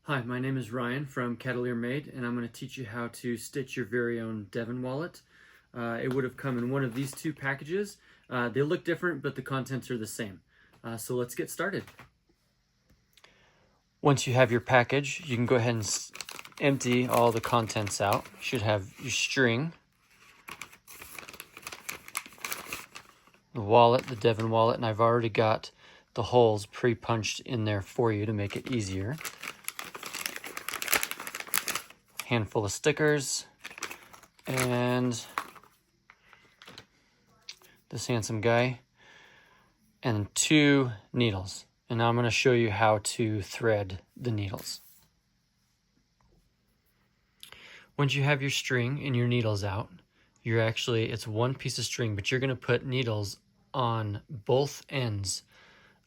Hi, my name is Ryan from Cavalier Made, and I'm going to teach you how to stitch your very own Devon wallet. It would have come in one of these two packages. They look different, but the contents are the same. So let's get started. Once you have your package, you can go ahead and empty all the contents out. You should have your string, the wallet, the Devon wallet, and I've already got the holes pre-punched in there for you to make it easier. Handful of stickers, and this handsome guy, and 2 needles. And now I'm going to show you how to thread the needles. Once you have your string and your needles out, it's one piece of string, but you're going to put needles on both ends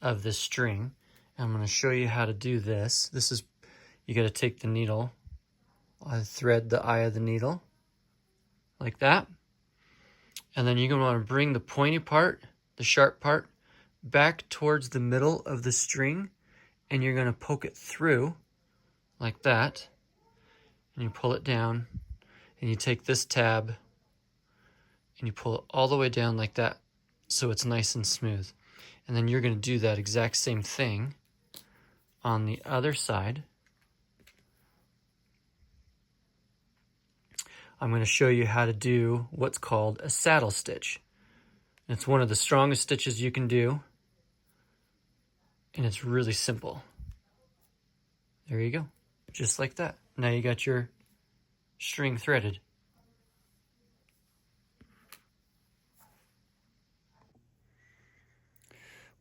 of this string. I'm going to show you how to do this. You got to take the needle, thread the eye of the needle like that, and then you're going to want to bring the pointy part, the sharp part, back towards the middle of the string, and you're going to poke it through like that, and you pull it down, and you take this tab and you pull it all the way down like that so it's nice and smooth. And then you're going to do that exact same thing on the other side. I'm going to show you how to do what's called a saddle stitch. It's one of the strongest stitches you can do, and it's really simple. There you go, just like that. Now you got your string threaded.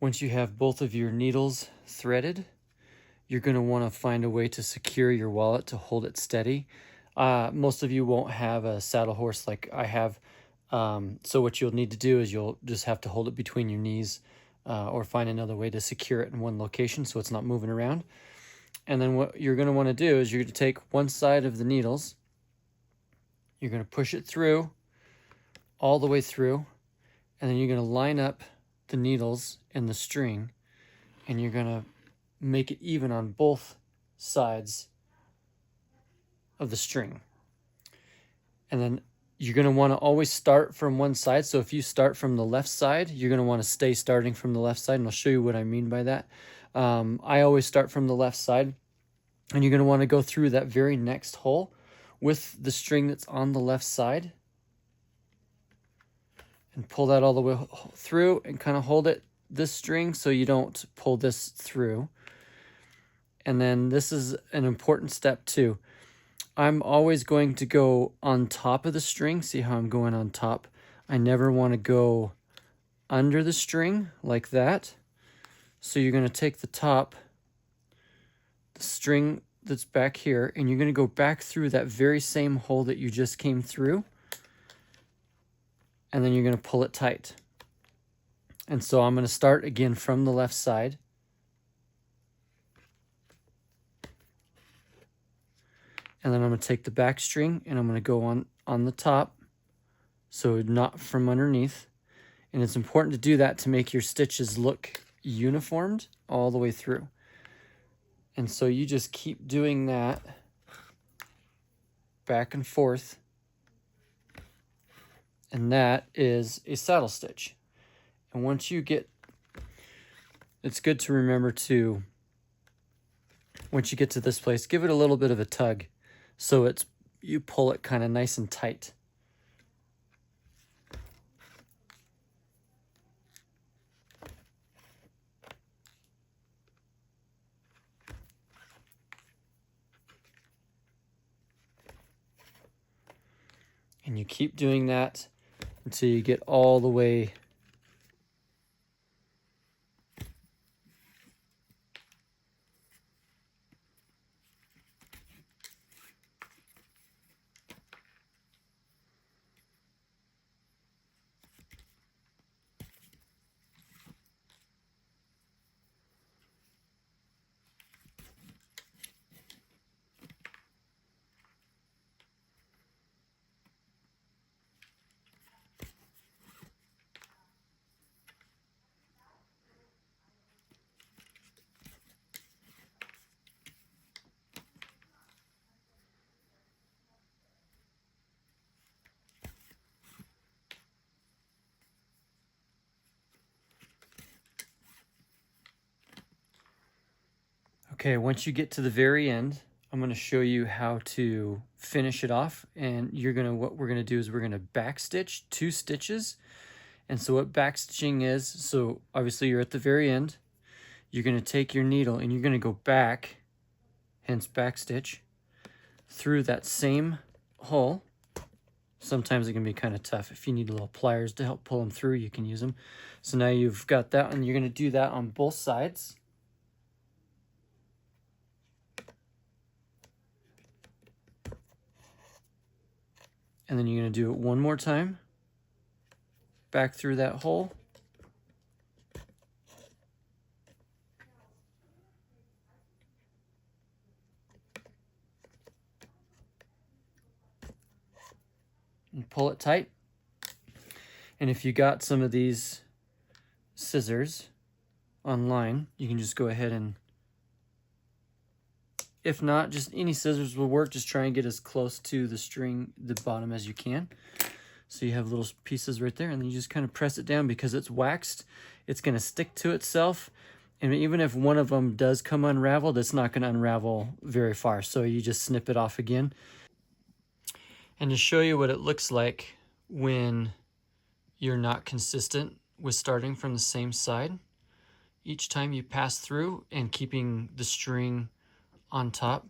Once you have both of your needles threaded, you're going to want to find a way to secure your wallet to hold it steady. Most of you won't have a saddle horse like I have, so what you'll need to do is you'll just have to hold it between your knees, or find another way to secure it in one location so it's not moving around. And then what you're going to want to do is you're going to take one side of the needles, you're going to push it through, all the way through, and then you're going to line up the needles in the string, and you're going to make it even on both sides of the string. And then you're going to want to always start from one side. So if you start from the left side, you're going to want to stay starting from the left side, and I'll show you what I mean by that. I always start from the left side, and you're going to want to go through that very next hole with the string that's on the left side and pull that all the way through and kind of hold this string so you don't pull this through. And then this is an important step too. I'm always going to go on top of the string. See how I'm going on top? I never want to go under the string like that. So you're going to take the top, the string that's back here, and you're going to go back through that very same hole that you just came through. And then you're going to pull it tight. And so I'm going to start again from the left side. And then I'm going to take the back string and I'm going to go on the top, so not from underneath. And it's important to do that to make your stitches look uniformed all the way through. And so you just keep doing that back and forth. And that is a saddle stitch. And once you get, it's good to remember to, once you get to this place, give it a little bit of a tug. So you pull it kind of nice and tight. And you keep doing that until you get all the way . Okay, once you get to the very end, I'm going to show you how to finish it off. And what we're going to do is we're going to backstitch 2 stitches. And so what backstitching is, so obviously you're at the very end. You're going to take your needle and you're going to go back, hence backstitch, through that same hole. Sometimes it can be kind of tough. If you need little pliers to help pull them through, you can use them. So now you've got that, and you're going to do that on both sides. And then you're going to do it one more time, back through that hole. And pull it tight. And if you got some of these scissors online, you can just go ahead and, if not, just any scissors will work. Just try and get as close to the string, the bottom, as you can. So you have little pieces right there, and then you just kind of press it down. Because it's waxed, it's going to stick to itself. And even if one of them does come unraveled, it's not going to unravel very far. So you just snip it off again. And to show you what it looks like when you're not consistent with starting from the same side, each time you pass through and keeping the string on top,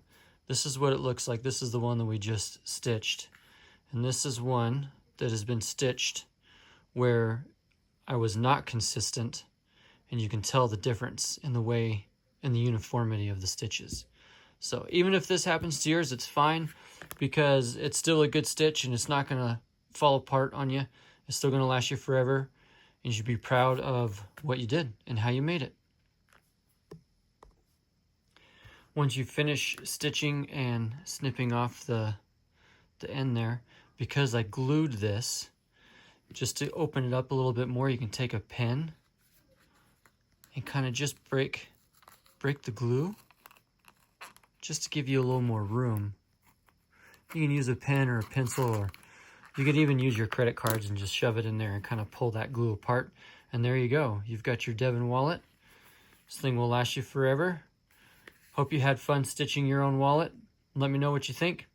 this is what it looks like. This is the one that we just stitched. And this is one that has been stitched where I was not consistent, and you can tell the difference in the way and the uniformity of the stitches. So even if this happens to yours, it's fine, because it's still a good stitch and it's not going to fall apart on you. It's still going to last you forever, and you should be proud of what you did and how you made it. Once you finish stitching and snipping off the end there, because I glued this, just to open it up a little bit more, you can take a pen and kind of just break the glue, just to give you a little more room. You can use a pen or a pencil, or you could even use your credit cards and just shove it in there and kind of pull that glue apart. And there you go. You've got your Devon wallet. This thing will last you forever. Hope you had fun stitching your own wallet. Let me know what you think.